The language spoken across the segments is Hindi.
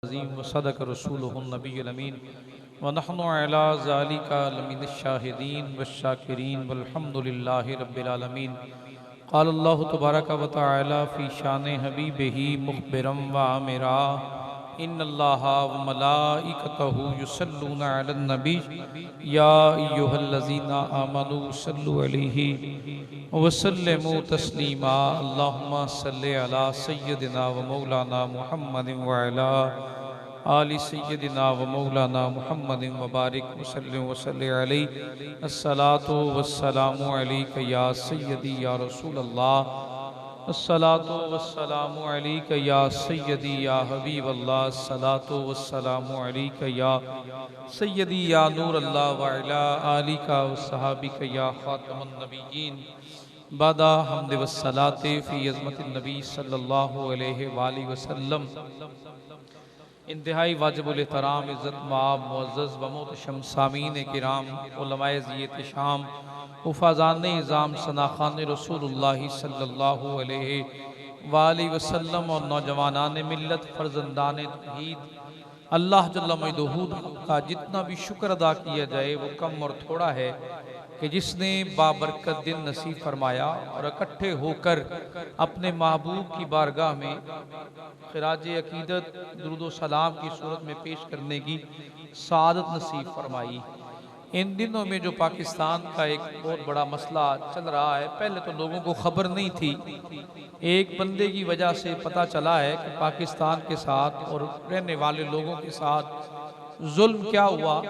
अज़ीम व सदक रसूलुहुन नबियुल अमीन व नहनु अला ज़ालिका लमिनश शाहिदीन वश्शाकिरीन वल्हम्दुलिल्लाहि रब्बिल आलमीन। क़ाल अल्लाहु तबारक व तआला फ़ी शान हबीबिही मुख़बिरम व आमिरा इन्नल्लाहा व मलाइकतहु युसल्लूना अलन नबी या अय्युहल्लज़ीना आमनू सल्लु अलैहि व सल्लिमू तस्लीमा। अल्लाहुम्मा सल्लि अला सय्यदिना व मौलाना मुहम्मदिन व अला आलि सय्यदिना व मौलाना मुहम्मदिन व बारिक वसल्लिम वसल्लि अलैहि। अस्सलातु वस्सलामु अलैका या सय्यदी या रसूल अल्लाह। अस्सलातु वस्सलामु अलैका या सय्यदी या हबीब अल्लाह। अस्सलातु वस्सलामु अलैका या सय्यदी या नूर अल्लाह व अला आलिका व सहाबिका या खातमुन नबिय्यीन। बादा हम्द वस्सलाति फ़ी अज़मतिन नबी सल्लल्लाहु अलैहि वालैहि वसल्लम। इंतहाई वाजिबुल एहतराम इज़्ज़त माब मुअज़्ज़ज़ व मोहतरम सामीन किराम उलमाए ज़ियत शाम उफ़ाज़ान इज़ाम सनाख़ान रसूलुल्लाह सल्लल्लाहु अलैहि वालैहि वसल्लम और नौजवानान मिल्लत फ़र्ज़ंदान तौहीद, अल्लाह जल्ल मजदूहू का जितना भी शुक्र अदा किया जाए वो कम और थोड़ा है कि जिसने बाबरकत दिन नसीब फरमाया और इकट्ठे होकर अपने महबूब की बारगाह में खिराज अकीदत दुरूद सलाम की सूरत में पेश करने की सआदत नसीब फरमाई। इन दिनों में जो पाकिस्तान का एक बहुत बड़ा मसला चल रहा है, पहले तो लोगों को खबर नहीं थी, एक बंदे की वजह से पता चला है कि पाकिस्तान के साथ और रहने वाले लोगों के साथ जुल्म क्या हुआ।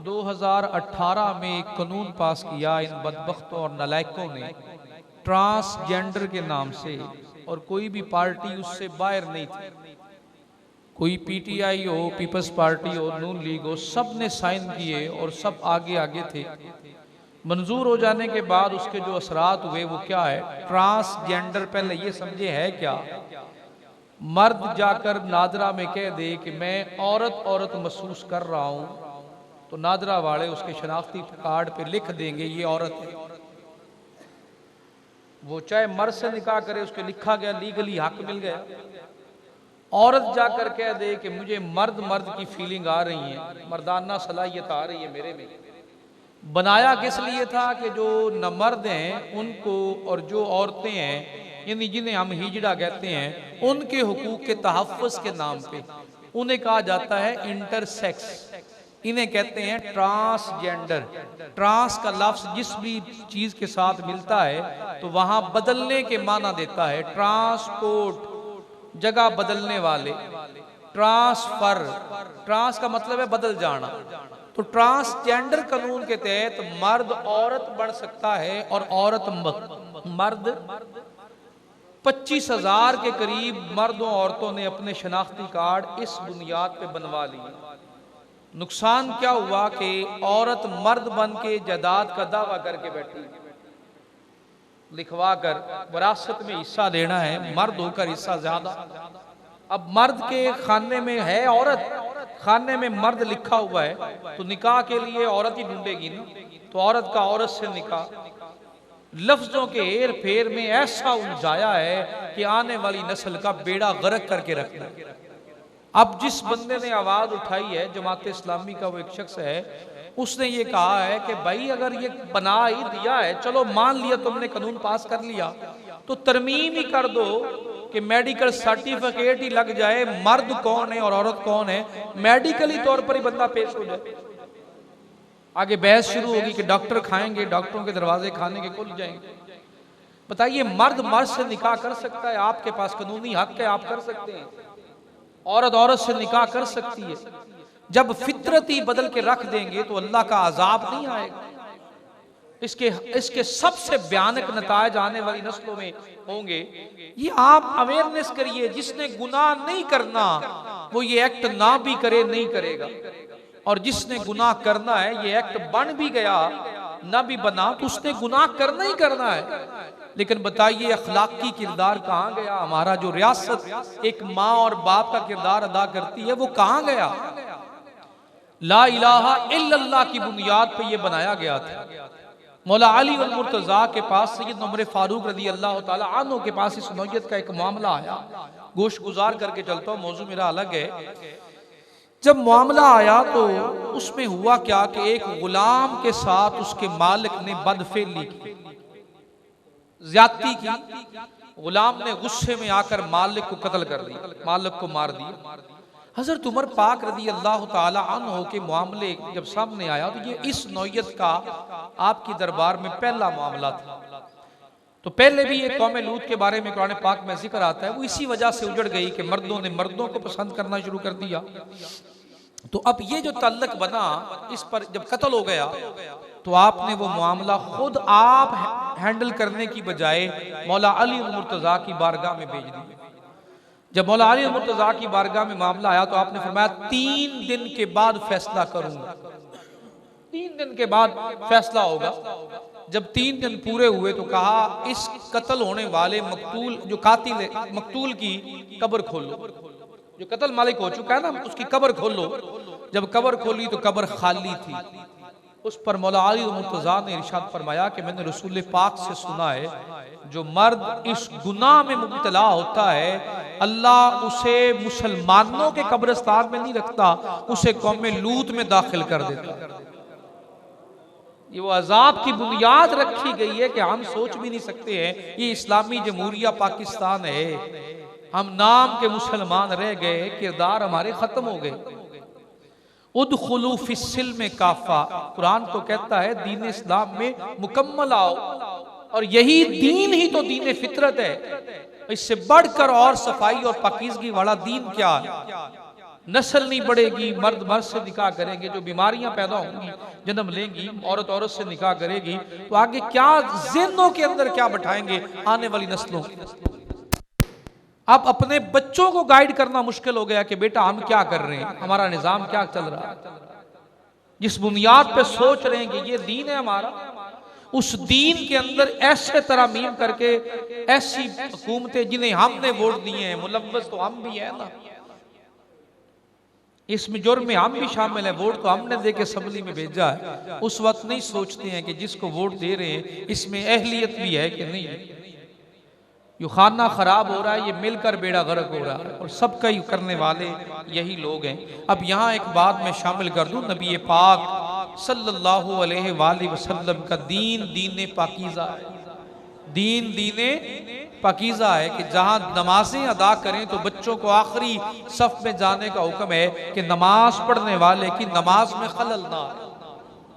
2018 में एक कानून पास किया इन बदबख्तों और नलायकों ने ट्रांसजेंडर के नाम से, और कोई भी पार्टी उससे बाहर नहीं थी, कोई पीटीआई हो, पीपल्स पार्टी हो, नून लीग हो, सब ने साइन किए और सब आगे आगे थे। मंजूर हो जाने के बाद उसके जो असरात हुए वो क्या है, ट्रांसजेंडर पहले ये समझे है क्या, मर्द जाकर नादरा में कह दे कि मैं औरत औरत महसूस कर रहा हूं, तो नादरा वाले उसके शनाख्ती कार्ड पे लिख देंगे ये औरत है। वो चाहे मर्द से निकाह करे, उसके लिखा गया, लीगली हक मिल गया। औरत जाकर कह दे कि मुझे मर्द मर्द की फीलिंग आ रही है, मर्दाना सलाहियत आ रही है मेरे में। बनाया किस लिए था कि जो न मर्द हैं उनको और जो औरतें हैं यानी जिन्हें हम हिजड़ा कहते हैं उनके हुकूक के तहफ़्फ़ुज़ के नाम पे उन्हें कहा जाता है इंटरसेक्स, इन्हें कहते हैं ट्रांसजेंडर। ट्रांस का लफ्ज़ जिस भी चीज़ के साथ मिलता है तो वहाँ बदलने के माना देता है। ट्रांसपोर्ट जगह बदलने वाले, ट्रांसफर, ट्रांस का मतलब है बदल जाना। तो ट्रांसजेंडर कानून के तहत मर्द औरत बन सकता है और औरत मर्द। 25,000 के करीब मर्दों औरतों ने अपने शनाख्ती कार्ड इस बुनियाद पे बनवा लिए। नुकसान क्या हुआ कि औरत मर्द बन के जायदाद का दावा करके बैठी, लिखवा कर विरासत में हिस्सा देना है, मर्द होकर हिस्सा ज्यादा। अब मर्द के खाने में है औरत, खाने में मर्द लिखा हुआ है, तो निकाह के लिए औरत ही ढूंढेगी ना, तो औरत का औरत से निकाह। लफ्जों के हेर फेर में ऐसा उलझाया है कि आने वाली नस्ल का बेड़ा गर्क करके रखना। अब जिस बंदे ने आवाज उठाई है, जमात इस्लामी का वो एक शख्स है, उसने ये कहा है कि भाई अगर ये बना ही दिया है, चलो मान लिया तुमने कानून पास कर लिया, तो तरमीम ही कर दो कि मेडिकल सर्टिफिकेट ही लग जाए, मर्द कौन है और औरत कौन है, मेडिकली तौर पर ही बंदा पेश हो जाए। आगे बहस शुरू होगी कि डॉक्टर खाएंगे, डॉक्टरों के दरवाजे खाने के खुल जाएंगे। बताइए, मर्द मर्द से निकाह कर सकता है, आपके पास कानूनी हक है, आप कर सकते हैं। औरत औरत से निकाह कर सकती है। जब फितरत ही बदल के रख देंगे तो अल्लाह का अजाब नहीं आएगा। इसके सबसे भयानक नतायज आने वाली नस्लों में होंगे। ये आप अवेयरनेस करिए, जिसने गुनाह नहीं करना वो ये एक्ट ना भी करे नहीं करेगा, और जिसने गुनाह करना है ये एक्ट बन भी गया ना भी बना तो उसने गुनाह करना ही करना है। लेकिन बताइए अखलाकी किरदार कहाँ गया हमारा, जो रियासत एक माँ और बाप का किरदार अदा करती है वो कहाँ गया। ला इलाहा इल्लल्लाह की बुनियाद पे ये बनाया गया था। मौला अली वल मुर्तज़ा के पास सैयद उमर फारूक रज़ी अल्लाह ताला अन्हु के पास इस नौयत का एक मामला आया। गोश गुजार करके चलता हूँ, मौजू मेरा अलग है। जब मामला आया तो उसमें हुआ क्या कि एक गुलाम के साथ उसके मालिक ने बदफेली की, ज्यादती की। गुलाम ने गुस्से में आकर मालिक को कत्ल कर दिया, मालिक को मार दिया। हजरत उमर पाक रदी अल्लाह ताला अन्हु के मामले जब सामने आया तो ये इस नौयत का आपकी दरबार में पहला मामला था। तो पहले भी ये कौम लूत के बारे में कुरान पाक में जिक्र आता है, वो इसी वजह से उजड़ गई कि मर्दों ने मर्दों को पसंद करना शुरू कर दिया। तो अब ये जो ताल्लुक बना, इस पर जब कत्ल हो गया तो आपने वो मामला खुद आप हैंडल करने की बजाय मौला अली मुर्तजा की बारगाह में भेज दिया। जब मौला अली मुर्तजा की बारगाह में मामला आया तो आपने फरमाया 3 दिन के बाद फैसला करूंगा, 3 दिन के बाद फैसला होगा। जब 3 दिन पूरे हुए तो कहा इस कत्ल होने वाले मकतूल, जो कातिल है मकतूल की कब्र खोलो, जो कत्ल मालिक हो चुका है ना उसकी कब्र खोलो। जब कब्र खोली तो कब्र खाली थी। उस पर मौला अली मुर्तजा ने इरशाद फरमाया कि मैंने रसूल पाक से सुना है, जो मर्द इस गुनाह में मुब्तला होता है अल्लाह उसे मुसलमानों के कब्रिस्तान में नहीं रखता, उसे कौम लूत में दाखिल कर देता। ये वो अजाब की बुनियाद रखी गई है कि हम सोच भी नहीं सकते हैं। ये इस्लामी जमहूरिया पाकिस्तान है, हम नाम के मुसलमान रह गए, किरदार हमारे खत्म हो गए। उदखुलू फिस्सिल में काफा, कुरान तो कहता है दीन इस्लाम में मुकम्मल आओ, और यही दीन ही तो दीन फितरत है। इससे बढ़कर और सफाई और पाकीज़गी वाला दीन क्या है? नस्ल नहीं बढ़ेगी, मर्द मर्द से निकाह करेंगे, जो बीमारियां पैदा होंगी जन्म लेंगी, औरत औरत से निकाह करेगी, तो आगे क्या ज़हनों के अंदर क्या बैठाएंगे आने वाली नस्लों। अब अपने बच्चों को गाइड करना मुश्किल हो गया कि बेटा हम क्या कर रहे हैं, हमारा निजाम क्या चल रहा है। जिस बुनियाद पे सोच रहे हैं कि ये दीन है हमारा, उस दीन के अंदर ऐसे तरामीम करके ऐसी हुकूमतें जिन्हें हमने वोट दिए हैं, मुलव्वस तो हम भी है ना, इसमें जुर्म में हम भी शामिल है, वोट तो हमने दे के असम्बली में भेजा है। उस वक्त नहीं सोचते हैं कि जिसको वोट दे रहे हैं इसमें अहलियत भी है कि नहीं। ये खाना खराब हो रहा है, ये मिलकर बेड़ा गर्क हो रहा है, और सबका ही करने वाले यही लोग हैं। अब यहाँ एक बात मैं शामिल कर दूं, नबी पाक सल्लल्लाहु अलैहि वसल्लम का दीन दीन पाकीज़ा है, दीन दीन पाकीज़ा है कि जहाँ नमाजें अदा करें तो बच्चों को आखिरी सफ में जाने का हुक्म है कि नमाज पढ़ने वाले की नमाज में खलल ना आए,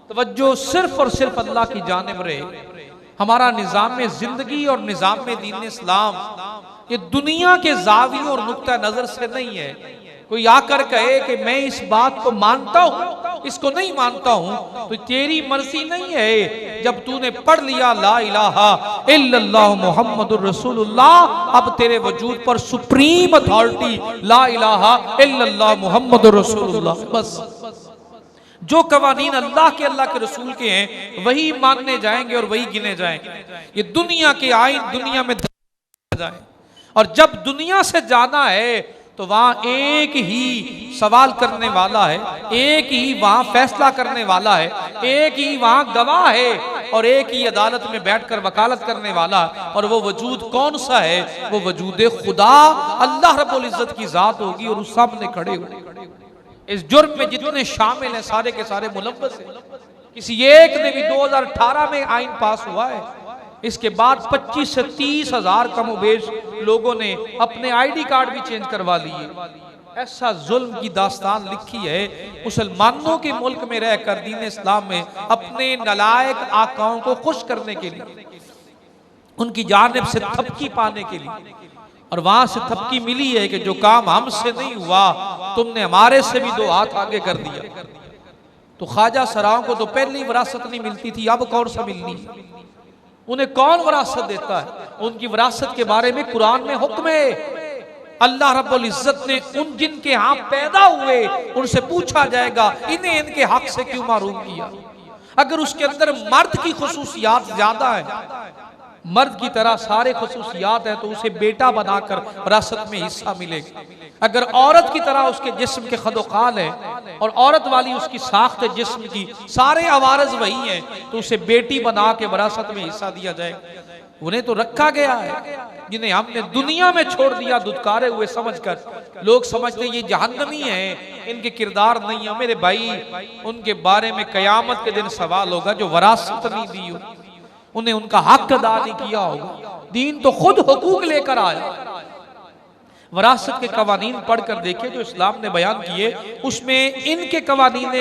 तवज्जो सिर्फ और सिर्फ अल्लाह की जानिब रहे। हमारा निज़ाम जिंदगी और निज़ाम दीन इस्लाम ये दुनिया के ज़ावियों और नुक्ता नज़र से नहीं है। कोई आकर कहे कि मैं इस बात को मानता हूँ, इसको नहीं मानता हूँ, तो तेरी मर्जी नहीं है। जब तूने पढ़ लिया ला इलाहा इल्लल्लाह मुहम्मदुर रसूलुल्लाह, अब तेरे वजूद पर सुप्रीम अथॉरिटी ला इलाहा इल्लल्लाह मुहम्मदुर रसूलुल्लाह। बस जो कवानीन अल्लाह के रसूल के हैं वही मानने जाएंगे और वही गिने जाएंगे। ये दुनिया के आइन दुनिया में जाए, और जब दुनिया से जाना है तो वहां एक ही सवाल करने वाला है, एक ही वहां फैसला करने वाला है, एक ही वहां गवाह है, और एक ही अदालत में बैठकर वकालत करने वाला। और वो वजूद कौन सा है? वो वजूद खुदा अल्लाह रब्बुल इज्जत की जात होगी, और उस सामने खड़े हो। इस जुर्म में जितने शामिल हैं सारे के सारे मुलव्वस हैं। किसी एक ने भी 2018 में आइन पास हुआ है, इसके बाद 25 से 30 हजार कमोबेश लोगों ने अपने आईडी कार्ड भी चेंज करवा लिए। ऐसा जुल्म की दास्तान लिखी है मुसलमानों के मुल्क में रहकर दीन इस्लाम में अपने नलायक आकाओं को खुश करने के लिए, उनकी जानिब से थपकी पाने के लिए। और वहां से थपकी मिली है कि जो काम हमसे नहीं हुआ तुमने हमारे से भी 2 हाथ आगे कर दिया। तो ख्वाजा सराओं को तो पहले ही विरासत नहीं मिलती थी, अब कौन सा मिलनी है? उन्हें कौन विरासत देता है? उनकी विरासत के बारे में कुरान में हुक्म है। अल्लाह रब्बुल इज्जत ने उन जिनके यहाँ पैदा हुए उनसे पूछा जाएगा इन्हें इनके हक से क्यों महरूम किया। अगर उसके अंदर मर्द की खुसूसियात ज्यादा है, मर्द की तरह सारे खुसूसियात है, तो उसे बेटा बनाकर विरासत में हिस्सा मिलेगा। अगर औरत की तरह उसके जिस्म के खदोखाल है और औरत वाली उसकी साख्त है जिस्म की, सारे अवारज वही हैं, तो उसे बेटी बना के विरासत में हिस्सा दिया जाएगा। उन्हें तो रखा गया है, जिन्हें हमने दुनिया में छोड़ दिया दुत्कारे हुए समझकर। लोग समझते ये जहन्नमी है, इनके किरदार नहीं है। मेरे भाई, उनके बारे में कयामत के दिन सवाल होगा जो वरासत नहीं दी हो, उन्हें उनका हक अदा नहीं किया होगा। दीन तो खुद हुकूक लेकर आया। वरासत के कवानीन पढ़कर देखिए जो इस्लाम ने बयान किए, उसमें इनके कवानीन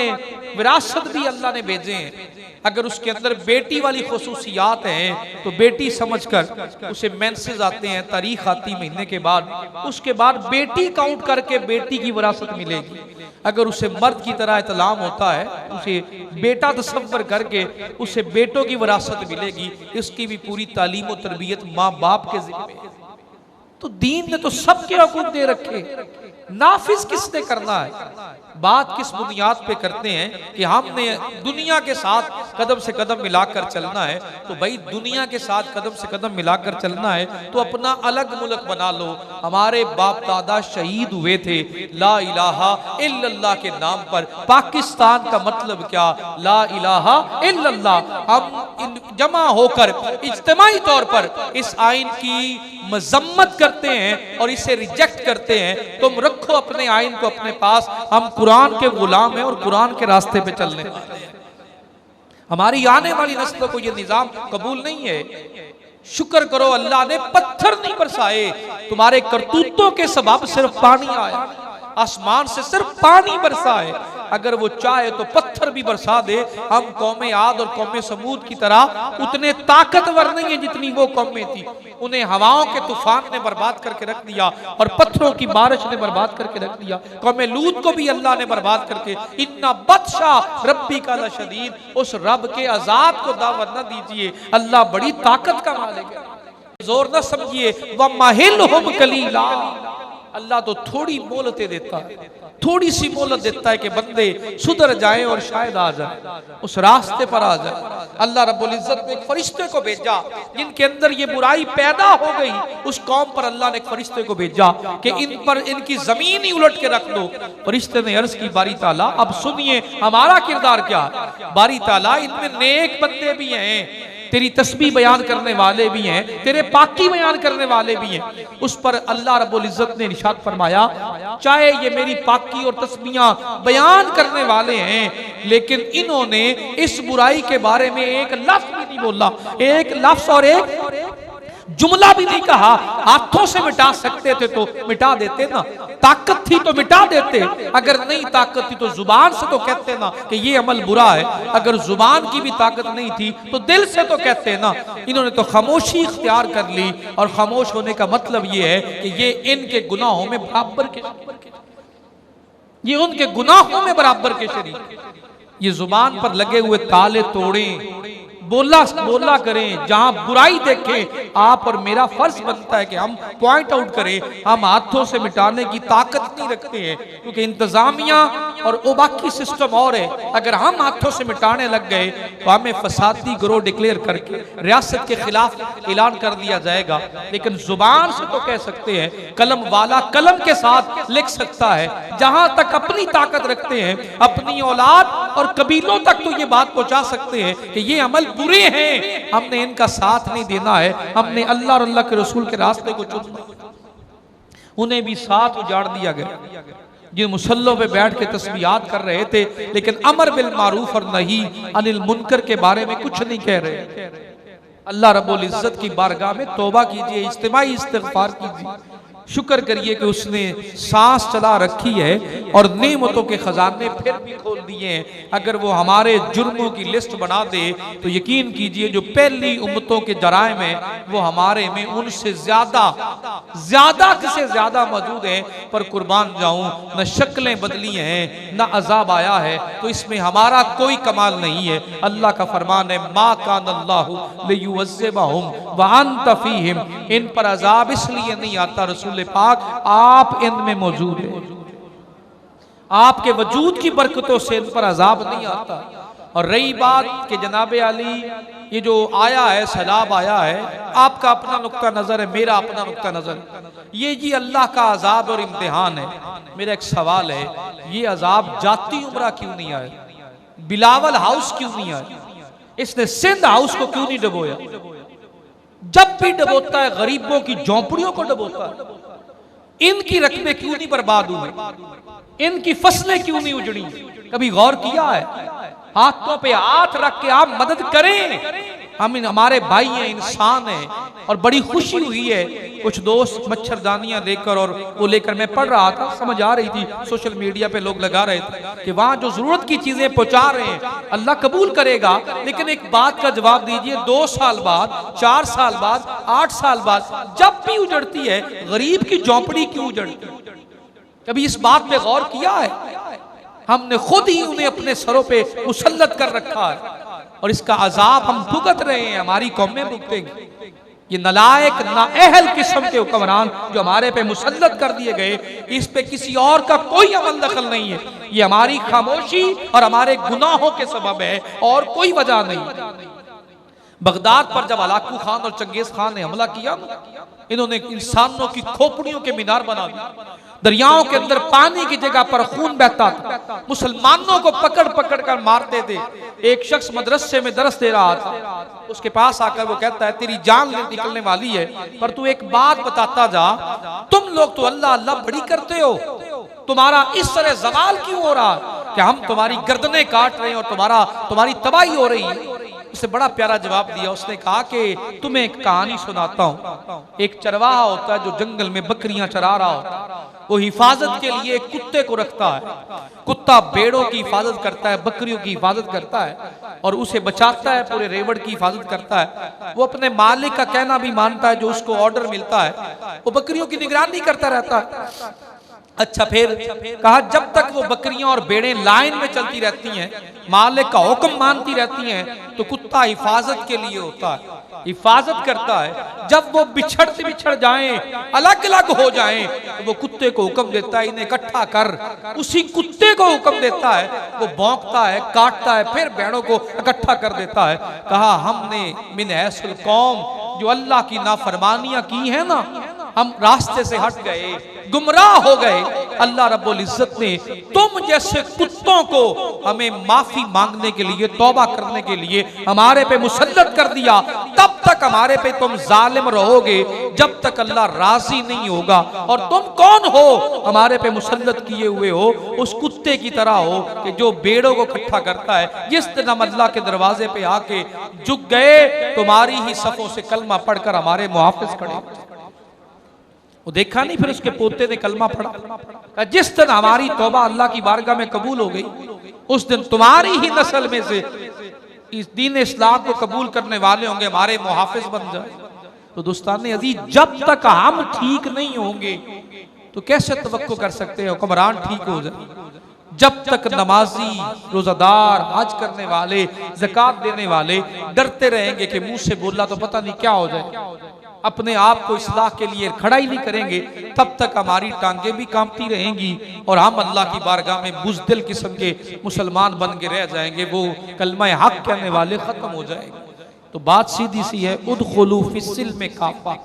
विरासत भी अल्लाह ने भेजे हैं। अगर उसके अंदर बेटी वाली खुसूसियात हैं तो बेटी समझकर उसे मेंसेस आते हैं, तारीख आती महीने के बाद, उसके बाद बेटी काउंट करके बेटी की विरासत मिलेगी। अगर उसे मर्द की तरह इतलाम होता है, उसे बेटा तस्वर करके उसे बेटों की विरासत मिलेगी। इसकी भी पूरी तालीम और तरबियत माँ बाप के जिम्मे है। तो दीन ने तो सबके हकूक दे रखे, नाफिज किसने करना है? बात किस बुनियाद पे करते हैं कि हमने दुनिया के साथ कदम से कदम मिलाकर चलना है। तो भाई दुनिया के साथ कदम से कदम मिलाकर चलना है तो अपना अलग मुल्क बना लो। हमारे बाप दादा शहीद हुए थे ला इलाहा इल्लल्लाह के नाम पर। पाकिस्तान का मतलब क्या? ला इलाहा इल्लल्लाह। हम जमा होकर इज्तिमाई तौर पर इस आइन की मजम्मत करते हैं और इसे रिजेक्ट करते हैं। तुम रखो अपने आइन को अपने पास, हम कुरान के गुलाम हैं और कुरान के रास्ते पे चलने वाले हैं। हमारी आने वाली नस्लों को यह निजाम कबूल नहीं है। शुक्र करो अल्लाह ने पत्थर नहीं बरसाए, तुम्हारे करतूतों के सबब सिर्फ पानी आया, आसमान से सिर्फ पानी बरसा है। अगर वो चाहे तो पत्थर भी बरसा दे। हम कौमे आद और कौमे समूद की तरह उतने ताकतवर नहीं है जितनी वो कौमें थी। उन्हें हवाओं के तूफान ने बर्बाद करके रख दिया और पत्थरों की बारिश ने बर्बाद करके रख दिया। कौमे लूत को भी अल्लाह ने बर्बाद करके, इन्ना बदशा रब्बी का लशदीद, उस रब के अजाब को दावत न दीजिए, अल्लाह बड़ी ताकत का मालिक है। जोर न समझिए, वह महिलहुम कलीला, अल्लाह तो थोड़ी मोहलतें देता है, थोड़ी सी मोहलत देता है कि बंदे सुधर जाएं और शायद आ जाए, उस रास्ते पर आ जाए। अल्लाह रब्बुल इज्जत ने एक फरिश्ते को भेजा जिनके अंदर ये बुराई पैदा हो गई। उस कौम पर अल्लाह ने एक फरिश्ते को भेजा कि इन पर इनकी जमीन ही उलट के रख दो। फरिश्ते ने अर्ज की, बारी ताला अब सुनिए हमारा किरदार क्या है। बारी ताला इनमें नेक बंदे भी हैं, तेरी तस्बीह बयान करने वाले भी हैं, तेरे पाकी बयान करने वाले भी हैं। उस पर अल्लाह रब्बुल इज्जत ने इरशाद फरमाया, चाहे ये मेरी पाकी और तस्बीहां बयान करने वाले हैं, लेकिन इन्होंने इस बुराई के बारे में एक लफ्ज भी नहीं बोला, एक लफ्ज और एक जुमला भी नहीं कहा। हाथों से मिटा सकते थे तो मिटा देते ना, ताकत थी तो मिटा देते, अगर नहीं ताकत थी तो जुबान से तो कहते ना कि ये अमल बुरा है। अगर जुबान की भी ताकत नहीं थी तो दिल से तो कहते ना। इन्होंने तो खामोशी इख्तियार कर ली, और खामोश होने का मतलब ये है कि ये इनके गुनाहों में बराबर के, ये उनके गुनाहों में बराबर के शरीक। ये जुबान पर लगे हुए ताले तोड़ें, बोला करें, जहां बुराई देखें। आप और मेरा फर्ज बनता है कि हम पॉइंट आउट करें। हम हाथों से मिटाने की ताकत नहीं रखते हैं, क्योंकि इंतजामिया और वो बाकी सिस्टम और है। अगर हम हाथों से मिटाने लग गए तो हमें फसादी गिरोह डिक्लेयर करके रियासत के खिलाफ ऐलान कर दिया जाएगा। लेकिन जुबान से तो कह सकते हैं, कलम वाला कलम के साथ लिख सकता है। जहां तक अपनी ताकत रखते हैं, अपनी औलाद और कबीलों तक तो ये बात पहुंचा सकते हैं कि ये अमल बुरे हैं, हमने इनका साथ नहीं देना है। हमने अल्लाह और अल्लाह के रसूल के रास्ते को चुनना। उन्हें भी साथ उजाड़ दिया गया, जिन मुसल्लों पे बैठ के तस्बीहात कर रहे थे, लेकिन अमर बिल मारूफ और नही अनिल मुनकर के बारे में कुछ नहीं कह रहे। अल्लाह रब्बुल इज्जत की बारगाह में तौबा कीजिए, इज्तिमाई इस्तिग़फ़ार कीजिए, शुक्र करिए कि उसने सांस चला रखी है और नेमतों के खजाने फिर भी खोल दिए हैं। अगर वो हमारे जुर्मों की लिस्ट बना दे तो यकीन कीजिए जो पहली उम्मतों के जराइम हैं वो हमारे में उनसे ज्यादा से ज्यादा मौजूद हैं। पर कुर्बान जाऊं, न शक्लें बदली हैं, न अजाब आया है, तो इसमें हमारा कोई कमाल नहीं है। अल्लाह का फरमान है, मा कान अल्लाहु लियुअज़्ज़िबहुम व अंत फीहिम। इन पर अजाब इसलिए नहीं आता रसूल पाक आप इनमें मौजूद है, आपके वजूद की बरकतों से इन पर अजाब नहीं आता। और रही बात कि जनाबे अली ये जो आया है, सैलाब आया है, आपका अपना नुक्ता नजर है, मेरा अपना नुक्ता नजर, ये जी अल्लाह का अजाब और इम्तिहान है। मेरा एक सवाल है, ये अजाब जाती उम्रा क्यों नहीं आए? बिलावल हाउस क्यों नहीं आए? इसने सिंध हाउस को क्यों नहीं डुबोया? जब भी डबोता है गरीबों की झोंपड़ियों को डबोता है। इनकी रकबें क्यों नहीं बर्बाद हुई, इनकी फसलें क्यों नहीं उजड़ी, कभी गौर किया है? हाथों पे हाथ रख के आप मदद करें। हम हमारे भाई हैं, इंसान हैं। और बड़ी खुशी हुई है, कुछ दोस्त मच्छरदानियां लेकर, और वो लेकर मैं पढ़ रहा था, समझ आ रही थी, सोशल मीडिया पे लोग लगा रहे थे कि वहां जो जरूरत की चीजें पहुंचा रहे हैं अल्लाह कबूल करेगा। लेकिन एक बात का जवाब दीजिए, 2 साल बाद, 4 साल बाद, 8 साल बाद जब भी उजड़ती है, गरीब की झोंपड़ी क्यों उजड़ती है? कभी इस बात पे गौर किया है? हमने खुद ही उन्हें अपने सरों पे मुसल्लत कर रखा है और इसका अजाब हम भुगत रहे हैं, हमारी कौमें भुगतेंगी। ये नलायक नाअहल किस्म के हुक्मरान जो हमारे पे मुसल्लत कर दिए गए, इस पे किसी और का कोई अमल दखल नहीं है। ये हमारी खामोशी और हमारे गुनाहों के सबब है और कोई वजह नहीं। बगदाद पर जब अलाकू खान और चंगेज खान ने हमला किया, इन्होंने इंसानों की खोपड़ियों के मीनार बना दिए। दरियाओं के अंदर पानी की जगह पर खून बहता था। मुसलमानों को पकड़ पकड़ कर मारते थे। एक शख्स मदरसे में दरस दे रहा था, उसके पास आकर वो कहता है, तेरी जान निकलने वाली है, पर तू एक बात बताता जा, तुम लोग तो अल्लाह अल्लाह बड़ी करते हो, तुम्हारा इस तरह जवाल क्यों हो रहा है कि हम तुम्हारी गर्दनें काट रहे हैं और तुम्हारी तबाही हो रही है? उसने बड़ा प्यारा जवाब दिया। उसने कहा कि तुम्हें एक कहानी सुनाता हूं। एक चरवाहा होता है जो जंगल में बकरियां चरा रहा होता है। वो हिफाजत के लिए एक कुत्ते को रखता है। कुत्ता भेड़ों की हिफाजत करता है, बकरियों की हिफाजत करता है और उसे बचाता है, पूरे रेवड़ की हिफाजत करता है। वो अपने मालिक का कहना भी मानता है, जो उसको ऑर्डर मिलता है वो बकरियों की निगरानी करता रहता है। अच्छा, फिर कहा जब तक वो बकरियां और भेड़ें लाइन में चलती रहती हैं, मालिक का हुक्म मानती रहती हैं, तो कुत्ता हिफाजत के लिए होता है, हिफाजत करता है। जब वो बिछड़ जाएं, अलग अलग हो जाएं, तो वो कुत्ते को हुक्म देता है, इन्हें इकट्ठा कर। उसी कुत्ते को हुक्म देता है, वो भौंकता है, काटता है, फिर भेड़ों को इकट्ठा कर देता है। कहा हमने मिन ऐसल कौम जो अल्लाह की नाफरमानियां की है ना, हम रास्ते से हट गए, गुमराह हो गए। अल्लाह रब्बुल इज्जत ने तुम जैसे कुत्तों को हमें माफी मांगने के लिए, तौबा करने के लिए हमारे पे मुसल्लत कर दिया। तब तक हमारे पे तुम जालिम रहोगे जब तक अल्लाह राजी नहीं होगा। और तुम कौन हो? हमारे पे मुसल्लत किए हुए हो, उस कुत्ते की तरह हो कि जो भेड़ों को इकट्ठा करता है। जिस दिन हम अल्लाह के दरवाजे पे आके झुक गए, तुम्हारी ही सफों से कलमा पढ़कर हमारे मुहाफिज खड़े। वो देखा नहीं, फिर उसके पोते ने कलमा पढ़ा। जिस दिन हमारी तौबा अल्लाह की बारगाह में कबूल हो गई, उस दिन तुम्हारी ही नस्ल में से इस दीन इस्लाम को कबूल करने वाले होंगे, हमारे मुहाफिज बन जाए। तो दोस्तान अजीज, जब तक हम ठीक नहीं होंगे तो कैसे तवक्को कर सकते हैं हुक्मरान ठीक हो जाए? जब तक नमाजी, रोजादार, हज करने वाले, ज़कात देने वाले डरते रहेंगे कि मुंह से बोला तो पता नहीं क्या हो जाए, अपने आप को इस्लाह के लिए खड़ा ही नहीं करेंगे, तब तक हमारी टांगे भी कांपती रहेंगी और हम अल्लाह की बारगाह में बुज़दिल किस्म के मुसलमान बन के रह जाएंगे। वो कलमा हक कहने वाले खत्म हो जाएंगे। तो बात सीधी सी है, उदखुलू फिस्सिल्म काफ़ा,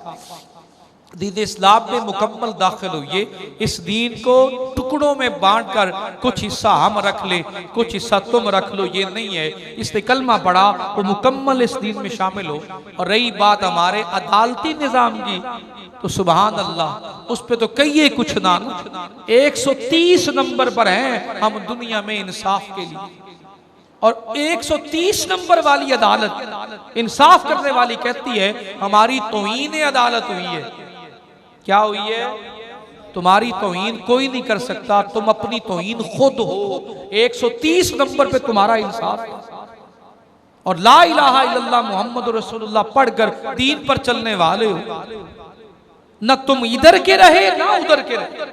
दीन इस्लाम में मुकम्मल दाखिल हुई। इस दीन को टुकड़ों में बांटकर कुछ हिस्सा हम रख ले, कुछ हिस्सा तुम रख लो, ये नहीं है। इसने कलमा पढ़ा वो मुकम्मल इस दीन में शामिल हो। और रही बात हमारे अदालती निजाम की, तो सुबहान अल्लाह, उस पे तो कहिए कुछ ना, 130 नंबर पर हैं हम दुनिया में इंसाफ के लिए। और 130 नंबर वाली अदालत इंसाफ करने वाली कहती है हमारी तौहीन अदालत हुई है। क्या हुई है? तुम्हारी तौहीन कोई नहीं कर सकता, तुम अपनी तौहीन खुद हो। 130 नंबर पे तुम्हारा इंसाफ है। और ला इलाहा इल्लल्लाह मुहम्मद रसूलुल्लाह पढ़कर दीन पर चलने वाले हो, न तुम इधर के रहे ना उधर के रहे।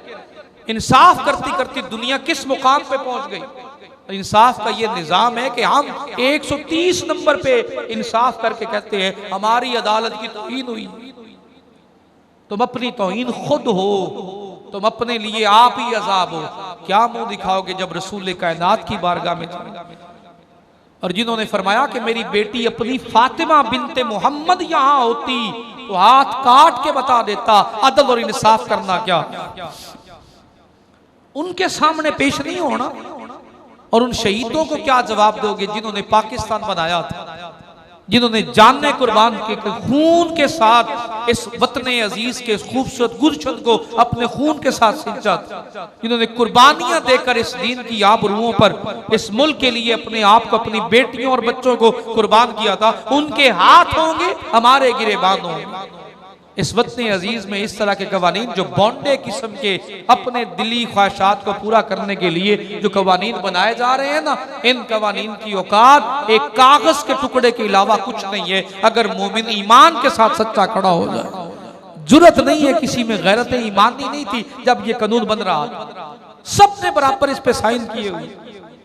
इंसाफ करती करती दुनिया किस मुकाम पे पहुंच गई। इंसाफ का ये निजाम है कि हम 130 नंबर पे इंसाफ करके कहते हैं हमारी अदालत की तौहीन हुई। तुम अपनी तौहीन खुद हो, तुम अपने लिए आप ही अजाब हो। क्या मुंह दिखाओगे जब रसूल कायनात की बारगाह में जाओगे? और जिन्होंने फरमाया कि मेरी बेटी अपनी फातिमा बिनते मोहम्मद यहां होती तो हाथ काट के बता देता अदल और इंसाफ करना क्या। उनके सामने पेश नहीं होना। और उन शहीदों को क्या जवाब दोगे जिन्होंने पाकिस्तान बनाया था? जिन्होंने जाने कुर्बान के खून के साथ इस वतन अजीज के खूबसूरत गुलशन को अपने खून के साथ सींचा, जिन्होंने कुर्बानियां देकर इस दीन की आबरूओं पर इस मुल्क के लिए अपने आप को, अपनी बेटियों और बच्चों को कुर्बान किया था, उनके हाथ होंगे हमारे गिरेबान होंगे। इस वतन अजीज में इस तरह के कवानीन जो बॉन्डे किस्म के अपने दिली ख्वाहिशात को पूरा करने के लिए जो कवानीन बनाए जा रहे हैं ना, इन कवानीन की औकात एक कागज के टुकड़े के अलावा कुछ नहीं है। अगर मोमिन ईमान के साथ सच्चा खड़ा हो जाए, जुर्रत नहीं है, किसी में गैरत ईमानी नहीं थी जब ये कानून बन रहा था, सबने बराबर इस पे साइन किए हुए,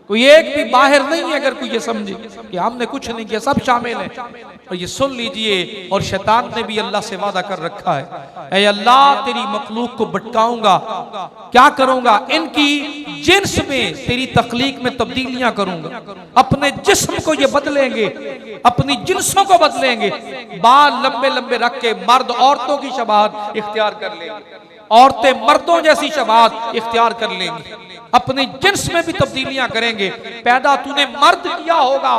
कोई एक भी बाहर नहीं है। अगर कोई ये समझे कि हमने कुछ नहीं किया, सब शामिल हैं। और ये सुन लीजिए, और शैतान ने भी अल्लाह से वादा कर रखा है, ऐ अल्लाह तेरी मखलूक को भटकाऊंगा, क्या करूंगा, इनकी जिन्स में तेरी तख्लीक में तब्दीलियां करूंगा, अपने जिस्म को ये बदलेंगे, अपनी जिन्सों को बदलेंगे, बाल लंबे लंबे रख के मर्द औरतों की शबाहत इख्तियार कर लेंगे, औरतें मर्दों जैसी शबाहत इख्तियार कर लेंगी, अपनी जिन्स में भी तब्दीलियां करेंगे। पैदा तूने मर्द किया होगा,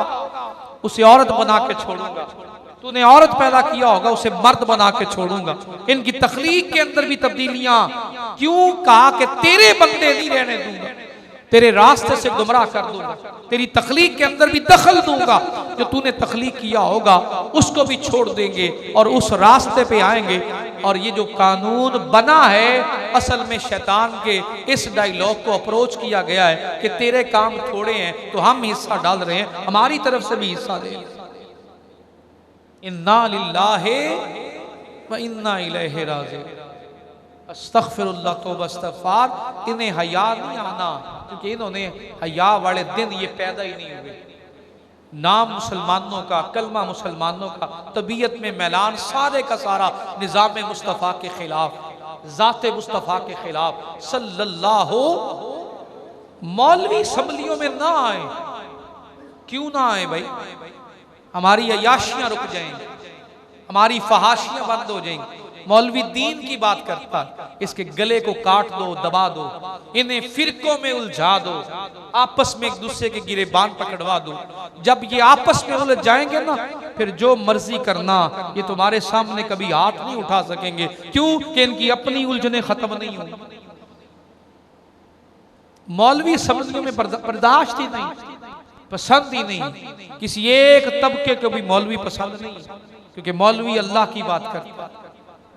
उसे औरत बना के छोड़ूंगा, तूने औरत पैदा किया होगा, उसे मर्द बना के छोड़ूंगा। इनकी तख्लीक के अंदर भी तब्दीलियां, क्यों कहा कि तेरे बंदे नहीं रहने दूंगा, तेरे रास्ते से गुमराह कर दूंगा, तेरी तख्लीक के अंदर भी दखल दूंगा, जो तूने तख्लीक किया होगा उसको भी छोड़ देंगे और उस रास्ते पे आएंगे। और ये जो कानून बना है, असल में शैतान के इस डायलॉग को अप्रोच किया गया है कि तेरे काम थोड़े हैं तो हम हिस्सा डाल रहे हैं, हमारी तरफ से भी हिस्सा दे। इन्ना लिल्लाहि व इन्ना इलैहि राजिऊन। अस्तगफिरुल्लाह तौबा इस्तगफार। इन्हें हया नहीं आना, क्योंकि इन्होंने हया वाले दिन ये पैदा ही नहीं हुए। नाम मुसलमानों का, कलमा मुसलमानों का, तबीयत में मैलान, सारे का सारा निज़ाम मुस्तफ़ा के खिलाफ, ज़ाते मुस्तफ़ा के खिलाफ सल्लल्लाहु। मौलवी असम्बलियों में ना आए, क्यों ना आए भाई? हमारी अयाशियां रुक जाएंगी, हमारी फहाशियां बंद हो जाएंगी। मौलवी दीन की बात करता, इसके गले को काट दो, दबा दो, इन्हें फिरकों में उलझा दो, आपस में एक दूसरे के गिरेबान पकड़वा दो। जब ये आपस में उलझ जाएंगे ना, फिर जो मर्जी करना, ये तुम्हारे सामने कभी हाथ नहीं उठा सकेंगे। क्यों? कि इनकी अपनी उलझने खत्म नहीं होंगी। मौलवी समझने में बर्दाश्त ही नहीं, पसंद ही नहीं, किसी एक तबके को भी मौलवी पसंद नहीं, क्योंकि मौलवी अल्लाह की बात करता,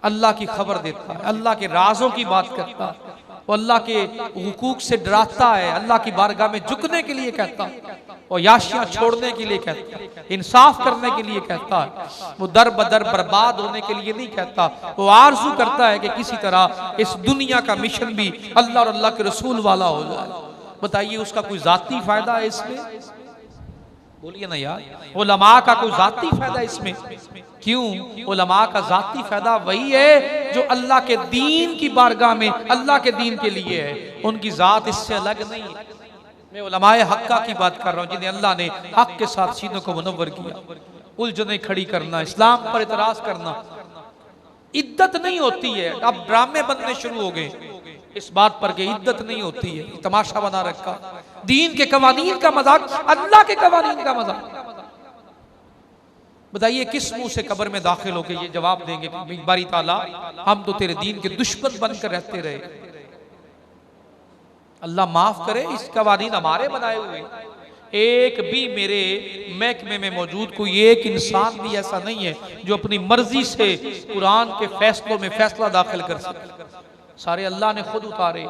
अल्लाह की खबर देता है, अल्लाह के राजों की बात करता है, वो अल्लाह के हुकूक से डराता है, अल्लाह की बारगाह में झुकने के लिए कहता है, और याशियां छोड़ने के लिए कहता है, इंसाफ करने के लिए कहता है। वो दर बदर बर्बाद होने के लिए नहीं कहता, वो आरज़ू करता है कि किसी तरह इस दुनिया का मिशन भी अल्लाह और अल्लाह के रसूल वाला हो जाए। बताइए, उसका कोई जाती फायदा है इसमें? बोलिए ना यार, उलमा का कोई जाती फायदा इसमें? क्यों? उलमा का जाती फायदा वही है जो अल्लाह के दीन की बारगाह में अल्लाह के दीन के लिए है, उनकी जात इससे अलग नहीं है। मैं उलमाए हक्का की बात कर रहा हूँ, जिन्हें अल्लाह ने हक के साथ सीनों को मुनव्वर किया। उलझने खड़ी करना, इस्लाम पर इतराज करना, इद्दत नहीं होती है। अब ड्रामे बनने शुरू हो गए इस बात पर कि इद्दत नहीं होती है, तमाशा बना रखा। दीन के कवानीन का मजाक, अल्लाह के कवानीन का मजाक। बताइए, किस मुंह से कब्र में दाखिल होकर ये जवाब देंगे कि बारी ताला हम तो तेरे दीन के दुश्मन बनकर रहते रहे। अल्लाह माफ करे, इस कवानीन हमारे बनाए हुए। एक भी मेरे महकमे में मौजूद कोई एक इंसान भी ऐसा नहीं है जो अपनी मर्जी से कुरान के फैसलों में फैसला दाखिल कर सके। सारे अल्लाह ने खुद उतारे।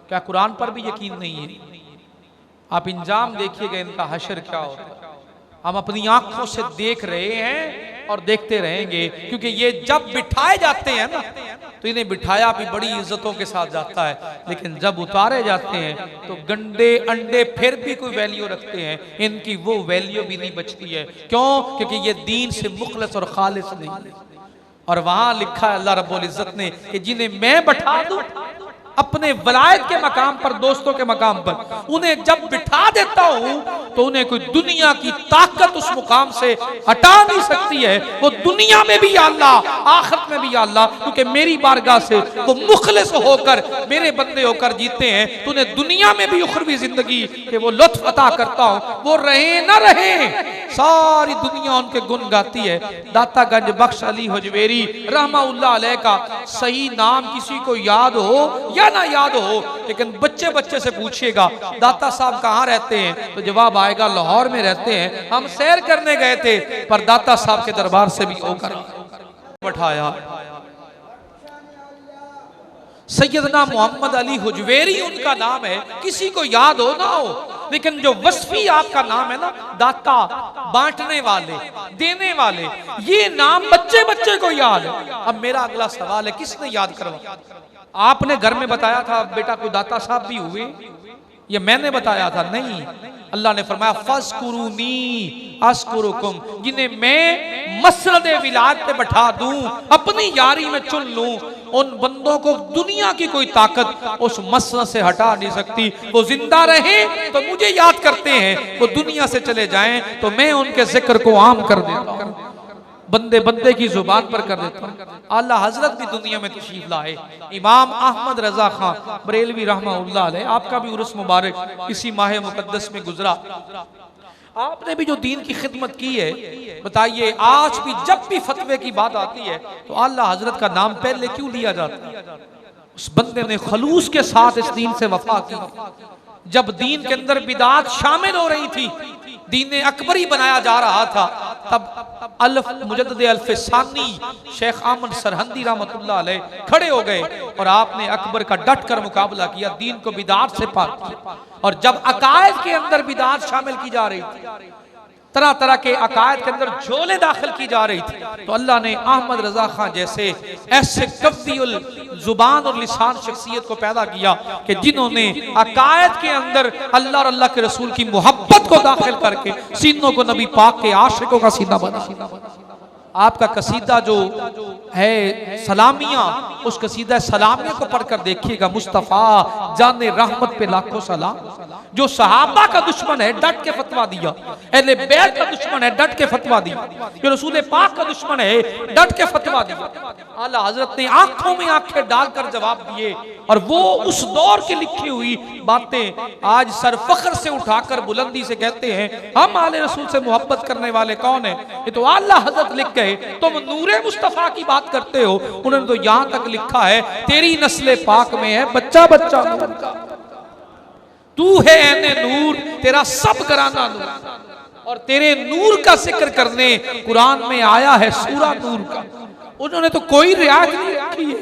क्या कुरान पर भी यकीन नहीं है? आप इंजाम देखिएगा इनका, हशर क्या होता है। हम अपनी आंखों से देख रहे हैं और देखते रहेंगे, क्योंकि ये जब बिठाए जाते हैं ना, तो इन्हें बिठाया भी बड़ी इज्जतों के साथ जाता है, लेकिन जब उतारे जाते हैं तो गंडे अंडे फिर भी कोई वैल्यू रखते हैं, इनकी वो वैल्यू भी नहीं बचती है। क्यों? क्योंकि ये दीन से मुखलस और खालिस नहीं। और वहां लिखा है अल्लाह रब्बुल इज्जत ने कि जिन्हें मैं बैठा दूं अपने वलायत के मकाम पर, दोस्तों के मकाम पर, उन्हें जब बिठा देता हूं तो उन्हें कोई दुनिया की ताकत उस मुकाम से हटा नहीं सकती है। वो दुनिया में भी या अल्लाह, आखिरत में भी या अल्लाह, क्योंकि मेरी बारगाह से वो मुखलिस होकर मेरे बंदे होकर जीते हैं, तूने दुनिया में भी उखरवी जिंदगी के वो लुत्फ अता करता हूं, वो रहे ना रहे, सारी दुनिया उनके गुण गाती है। दाता गंज बख्श अली हुजवेरी रहमाउल्लाह अलैह का सही नाम किसी को याद हो या ना याद हो, लेकिन बच्चे बच्चे से पूछिएगा दाता साहब कहाँ रहते हैं, तो जवाब आएगा लाहौर में रहते हैं, हम सैर करने गए थे पर दाता साहब के दरबार से भी होकर बैठाया। सैयदना मोहम्मद अली हुजवेरी उनका नाम है, किसी को याद हो ना हो, लेकिन जो वस्फी आपका नाम है ना, दाता, बांटने वाले, देने वाले, ये नाम बच्चे बच्चे को याद है। अब मेरा अगला सवाल है, किसने याद करवा? आपने घर में बताया था बेटा कोई दाता साहब भी हुए, ये मैंने बताया था? नहीं, अल्लाह ने फरमाया फज़कुरूनी अस्कुरुकुम, जिन्हें मैं मसरदे विलायत पे बैठा दूं, अपनी यारी में चुन लूं, उन बंदों को दुनिया की कोई ताकत उस मसरद से हटा नहीं सकती। वो जिंदा रहे तो मुझे याद करते हैं, वो दुनिया से चले जाएं तो मैं उनके जिक्र को आम कर देता हूं, बंदे बंदे की जुबान पर कर देता हूं। आला हजरत भी दुनिया में तशरीफ लाए, इमाम अहमद रजा खान बरेलवी रहमाहुल्लाह अलैह, आपका भी उर्स मुबारक इसी माह मुकद्दस में गुजरा। आपने भी जो दीन की खिदमत की है, बताइए आज भी जब भी फतवे की बात आती है तो आला हजरत का नाम पहले क्यों लिया जाता है? उस बंदे ने खलूस के साथ इस दीन से वफा की। जब दीन के अंदर बिदात शामिल हो रही थी, दीन अकबरी बनाया जा रहा था, तब अल्फ मुजद्दिद अल्फ सानी शेख अहमद सरहंदी रहमतुल्लाह अलैह खड़े हो गए और आपने अकबर का डट कर मुकाबला किया, दीन को बिदात से पाक किया। और जब अकायद के अंदर बिदात शामिल की जा रही थी, तरह तरह के अकायद के अंदर झोले दाखिल की जा रही थी, तो अल्लाह ने अहमद रजा खान जैसे ऐसे कव्वियुल जुबान और लिसान शख्सियत को पैदा किया कि जिन्होंने अकायद के अंदर अल्लाह और अल्लाह के रसूल की मोहब्बत को दाखिल करके सीनों को नबी पाक के आशिकों का सीना बना। आपका कसीदा जो है सलामिया, उस कसीदा सलामिया को पढ़कर देखिएगा, मुस्तफ़ा जाने रहमत पे लाखों सलाम, जो सहाबा का दुश्मन है डट के फतवा दिया, अहले बैत का दुश्मन है डट के फतवा दिया, जो रसूल पाक का दुश्मन है डट के फतवा दिया। आला हजरत ने आंखों में आंखें डालकर जवाब दिए, और वो उस दौर की लिखी हुई बातें आज सर फख्र से उठाकर बुलंदी से कहते हैं हम आले रसूल से मोहब्बत करने वाले कौन है? ये तो आला हजरत लिख गए, तुम नूरे मुस्तफा की बात करते हो। उन्होंने तो यहां तक लिखा है तेरी नस्ले पाक में है बच्चा बच्चा नूर का, तू है ऐने नूर तेरा सब घराना नूर, और तेरे नूर का जिक्र करने कुरान में आया है सूरा नूर का। उन्होंने तो कोई रियायत नहीं रखी है,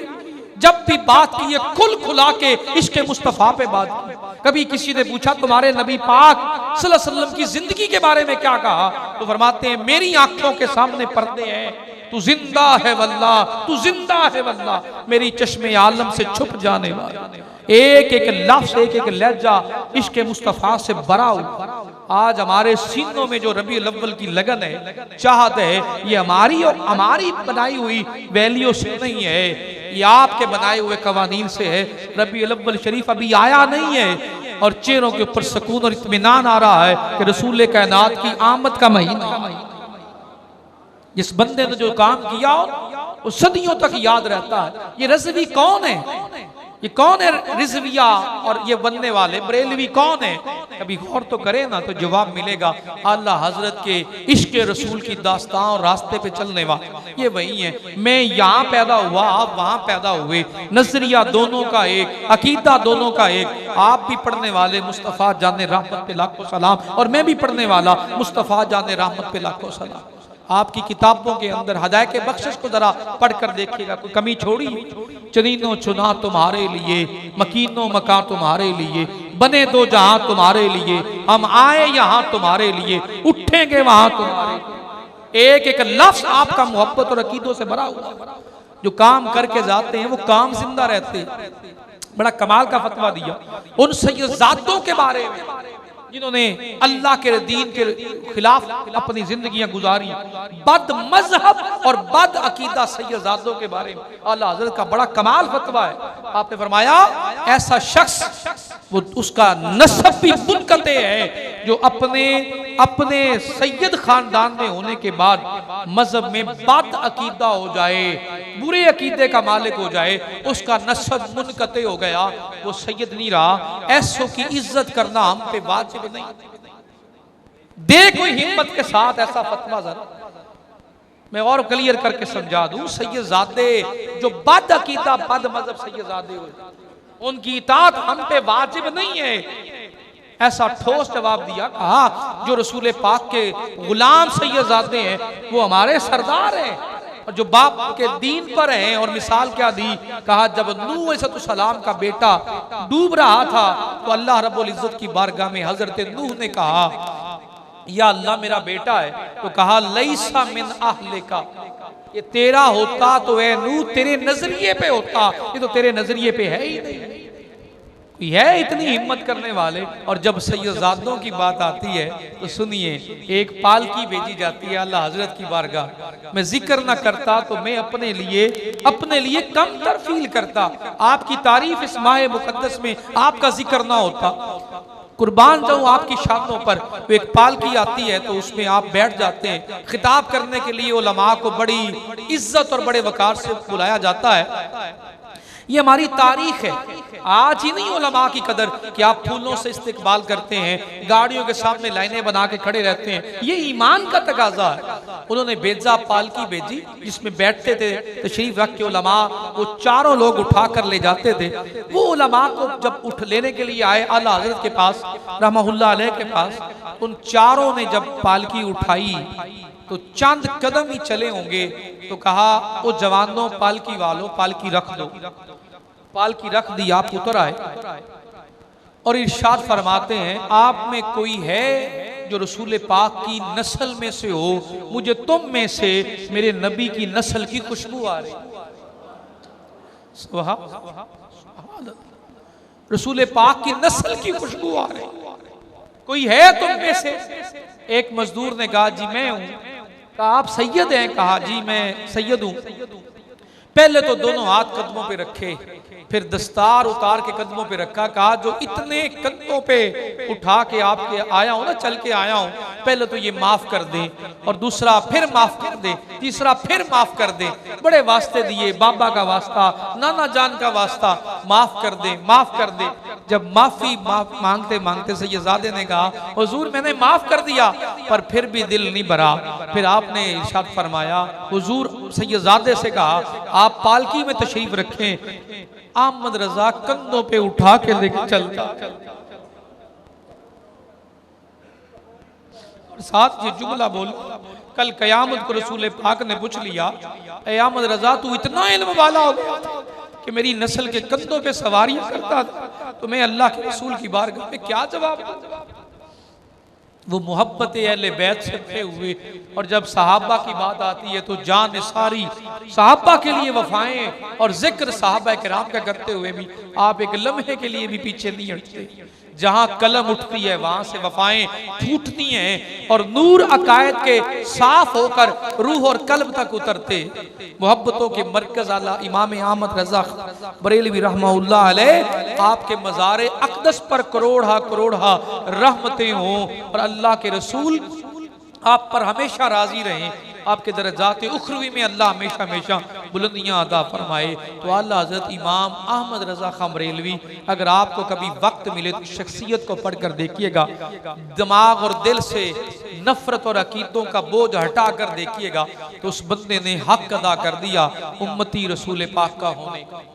जब भी बात की है खुल खुला के इश्क मुस्तफा पे बात की। कभी किसी ने पूछा तुम्हारे नबी पाक सल्लल्लाहु अलैहि वसल्लम की जिंदगी के बारे में क्या कहा, तो फरमाते हैं मेरी आंखों के सामने पर्दे हैं, तू जिंदा है वल्लाह, तू जिंदा है वल्लाह, मेरी चश्मे आलम से छुप जाने वाला, एक एक लफ्ज़ एक एक लहजा इश्क मुस्तफा से भरा हुआ। आज हमारे सीनों में जो रबीउल अव्वल की लगन है, चाहत है, ये हमारी और हमारी बनाई हुई वैल्यू से नहीं है, ये आपके बनाए हुए कवानीन से है। रबीउल अव्वल शरीफ अभी आया नहीं है और चेहरों के ऊपर सुकून और इत्मीनान आ रहा है कि रसूल कायनात की आमद का महीना। जिस बंदे ने जो काम किया वो सदियों तक याद रहता है। ये रज़वी कौन है? ये कौन है रिजविया और ये बनने वाले बरेलवी कौन है? कभी गौर तो करें ना तो जवाब मिलेगा। आला हजरत के इश्क रसूल की दास्तां और रास्ते पे चलने वाले ये वही है। मैं यहाँ पैदा हुआ, आप वहाँ पैदा हुए, नजरिया दोनों का एक, अकीदा दोनों का एक। आप भी पढ़ने वाले मुस्तफ़ा जाने रहमत पे लाखों सलाम, और मैं भी पढ़ने वाला मुस्तफ़ा जाने रहमत पे लाखों सलाम। आपकी किताबों के अंदर हदायत के बख्शिश को जरा पढ़कर देखिएगा, कोई कमी छोड़ी? चुनीनो चुना तुम्हारे लिए, मकीनो मका तुम्हारे लिए, बने दो जहां तुम्हारे लिए, हम आए यहाँ तुम्हारे लिए, उठेंगे वहां तुम्हारे लिए। एक एक लफ्ज आपका मोहब्बत और अकीदों से भरा हुआ। जो काम करके जाते हैं वो काम जिंदा रहते हैं। बड़ा कमाल का फतवा दिया उन सैयदातों के बारे में जिन्होंने अल्लाह के दीन के खिलाफ अपनी जिंदगियां गुजारी। बद मजहब और बद अकीदा सैयदातों के बारे में आला हज़रत का बड़ा कमाल फतवा है। आपने फरमाया ऐसा शख्स वो उसका नसब भी मुनक़ते है जो अपने अपने सैयद खानदान में होने के बाद मजहब में बद अकीदा हो जाए, बुरे अकीदे का मालिक हो जाए, उसका नस्ब मुनकते हो गया, वो सैयद नहीं रहा। ऐसों की इज्जत करना हम पे वाजिब नहीं। दे कोई हिम्मत के साथ ऐसा फतवा जरा, मैं और क्लियर करके समझा दूं। सैयदजादे जो बद अकीदा बद मजहब सैयदजादे हुए, उनकी इताअत हम पे वाजिब नहीं है, ऐसा ठोस जवाब दिया। कहा जो रसूल पाक के गुलाम सैयदजादे हैं वो हमारे सरदार हैं, और जो बाप के दीन पर हैं। और मिसाल क्या दी, कहा जब नूह अलैहिस्सलाम का बेटा डूब रहा था तो अल्लाह रब्बुल इज्जत की बारगाह में हजरत नूह ने कहा या अल्लाह मेरा बेटा है, तो कहा लैसा मिन अहलिका, ये तेरा होता तो ए नूह तेरे नजरिए पे होता, ये तो तेरे नजरिए पे है ही नहीं। कोई है इतनी हिम्मत करने वाले? और जब सैयदजादों की बात आती है तो सुनिए, एक पालकी भेजी जाती है अल्लाह हजरत की बारगाह। मैं जिक्र ना करता तो मैं अपने लिए कमतर फील करता। आपकी तारीफ इस माह मुकद्दस में आपका जिक्र ना होता। कुर्बान जाऊं आपकी शानों पर। तो एक पालकी आती है तो उसमें आप बैठ जाते हैं। खिताब करने के लिए उलमा को बड़ी इज्जत और बड़े वकार से बुलाया जाता है। ये हमारी तारीख है। आज ही नहीं उलमा की कदर कि आप फूलों से इस्तेकबाल करते हैं, गाड़ियों के सामने लाइनें बना के खड़े रहते हैं। ये ईमान का तकाजा है। उन्होंने बेजा पालकी भेजी जिसमें बैठते थे तशरीफ रख के उलमा, वो चारों लोग उठा कर ले जाते थे। वो उलमा को जब उठ लेने के लिए आए आला हजरत के पास रहमतुल्लाह अलैह के पास, उन चारों ने जब पालकी उठाई तो चंद कदम ही चले होंगे तो कहा वो जवानों पालकी वालों पालकी रख दो। पालकी रख दी, आप उतर आए और इरशाद फरमाते हैं आप में कोई है जो रसूल पाक की नस्ल में से हो? मुझे तुम में से मेरे नबी की नस्ल की खुशबू आ रही। रसूल पाक की नस्ल की खुशबू आ रही, कोई है तुम में से? एक मजदूर ने कहा जी मैं हूं। कहा आप सैयद हैं? कहा जी मैं सैयद हूं। पहले तो दोनों हाथ कदमों पे रखे, फिर दस्तार उतार के कदमों पे रखा। कहा जो इतने कदमों पे उठा के आपके आया हूं ना, चल के आया हूं, पहले तो ये माफ कर दे, और दूसरा फिर माफ कर दे, तीसरा फिर माफ कर दे। बड़े वास्ते दिए, बाबा का वास्ता, नाना जान का वास्ता, माफ कर दे, माफ कर दे। जब माफी मांगते मांगते सैयदजादे ने कहा हुजूर मैंने माफ कर दिया, पर फिर भी दिल नहीं भरा। फिर आपने इरशाद फरमाया, हुजूर सैयदजादे से कहा आप पालकी में तशरीफ रखें। अहमद रजा कंधों पे उठा के लेके चलता, और साथ ये जुमला बोल, कल कयामत को रसूल पाक ने पूछ लिया, ए अहमद रजा तू इतना इल्म वाला हो गया था कि मेरी नस्ल के कंधों पे सवारियां करता था, तो मैं अल्लाह के रसूल की बारगाह में क्या जवाब दूं? वो मोहब्बत अहले बैत से थे हुए। और जब सहाबा की बात आती है तो जान सारी सहाबा के लिए वफाएं और जिक्र सहाबा किराम का करते हुए भी आप एक लम्हे के लिए भी पीछे नहीं हटते। जहां कलम उठती है वहां से वफाएं फूटती हैं और नूर अकायद के साफ होकर रूह और कल्ब तक उतरते। मोहब्बतों के मरकज आला इमाम अहमद रजा बरेलवी रहमतुल्लाह अलैह, आपके मज़ार अक़दस पर करोड़ा करोड़ा रहमतें हों और अल्लाह के रसूल आप पर हमेशा राजी रहें। आपके दर्जात उखरवी में अल्लाह हमेशा हमेशा बुलंदियां अदा फरमाए। तो आला हज़रत इमाम अहमद रजा खां बरेलवी, अगर आपको कभी वक्त मिले तो शख्सियत को पढ़कर देखिएगा, दिमाग और दिल से नफरत और अकीदों का बोझ हटा कर देखिएगा तो उस बंदे ने हक अदा कर दिया उम्मती रसूल पाक का होने का।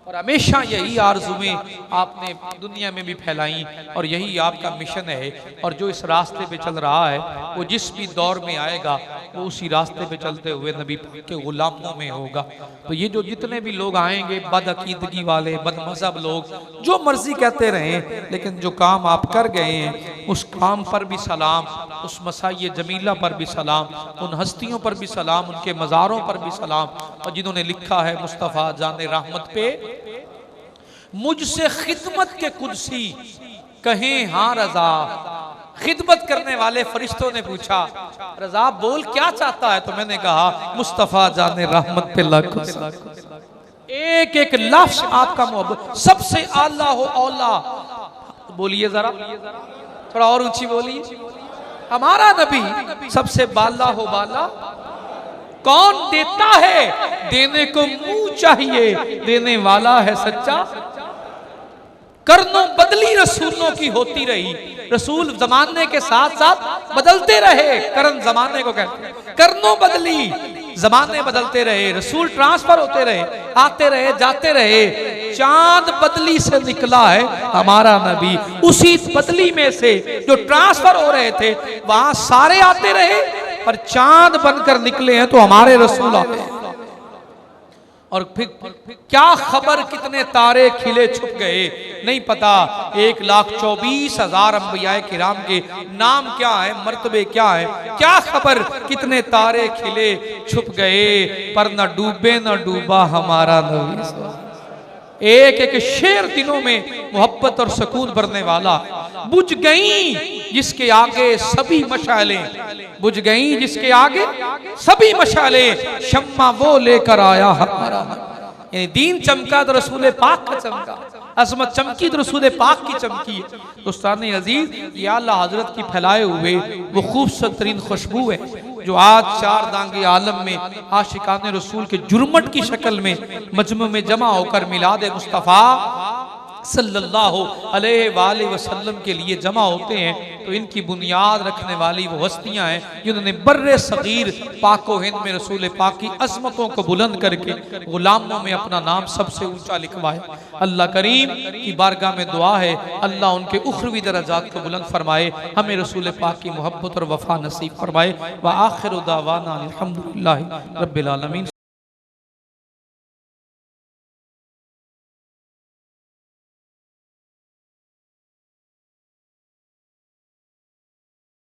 और हमेशा यही आरज़ुएं आपने दुनिया में भी फैलाई और यही आपका मिशन है। और जो इस रास्ते पे चल रहा है वो जिस भी दौर में आएगा वो उसी रास्ते पे चलते हुए नबी के गुलामों में होगा। तो ये जो जितने भी लोग आएंगे बदअकीदगी वाले, बदमज़हब लोग, जो मर्जी कहते रहें, लेकिन जो काम आप कर गए हैं उस काम पर भी सलाम, उस मसाई जमीला पर भी सलाम, उन हस्तियों पर भी सलाम, उनके मज़ारों पर भी सलाम। और जिन्होंने लिखा है मुस्तफ़ा जाने रहमत पे मुझसे खिदमत के कुदसी कहें हाँ रजा। खिदमत करने वाले फरिश्तों ने पूछा रजा बोल क्या चाहता है? तो मैंने कहा मुस्तफ़ा जाने रहमत पे लाखों एक एक लफ्ज़ आपका मोहब्बत सबसे आला हो औला। बोलिए जरा थोड़ा और ऊंची बोलिए। हमारा नबी सबसे बाला हो बाला। कौन देता है, देने को मुंह चाहिए, देने वाला है सच्चा। करनो बदली रसूलों की होती रही, रसूल जमाने के साथ साथ बदलते रहे। करन जमाने को कहते हैं, करनो बदली, जमाने बदलते रहे, रसूल ट्रांसफर होते रहे, आते रहे जाते रहे। चांद बदली से निकला है हमारा नबी, उसी बदली में से जो ट्रांसफर हो रहे थे वहां सारे आते रहे, पर चांद बनकर निकले हैं तो हमारे रसूल आते हैं। और फिर क्या खबर कितने तारे खिले छुप गए, नहीं पता। 1,24,000 अंबियाए किराम के नाम क्या है, मर्तबे क्या है, क्या खबर कितने तारे खिले छुप गए, पर न डूबे न डूबा हमारा नबी। एक एक शेर दिनों में मोहब्बत और सुकून भरने वाला। बुझ गई जिसके आगे सभी मशालें, बुझ गई जिसके आगे सभी मशालें, शम्मा वो लेकर आया हमारा। यानी दीन चमका तो रसूल पाक का चमका, अजमत चमकी तो रसूल पाक की चमकी। दोस्तान अजीज, ये आला हजरत की फैलाए हुए वो खूबसूरत तरीन खुशबू है जो आज चार दांगे आलम में आशिकान रसूल के जुर्मट की शक्ल में मजमू में जमा होकर मिलाद मुस्तफ़ा सल्लल्लाहु अलैहि वसल्लम के लिए जमा होते हैं। तो इनकी बुनियाद रखने वाली वो हस्तियां हैं जिन्होंने बर्रे सगीर पाको हिंद में रसूल पाक की अजमतों को बुलंद करके गुलामों में अपना नाम सबसे ऊंचा लिखवाया। अल्लाह करीम की बारगाह में दुआ है, अल्लाह उनके उखरवी दर्जात को बुलंद फरमाए, हमें रसूल पाक की मोहब्बत और वफा नसीब फरमाए। व आखिर दावाना अल्हम्दुलिल्लाहि रब्बिल आलमीन।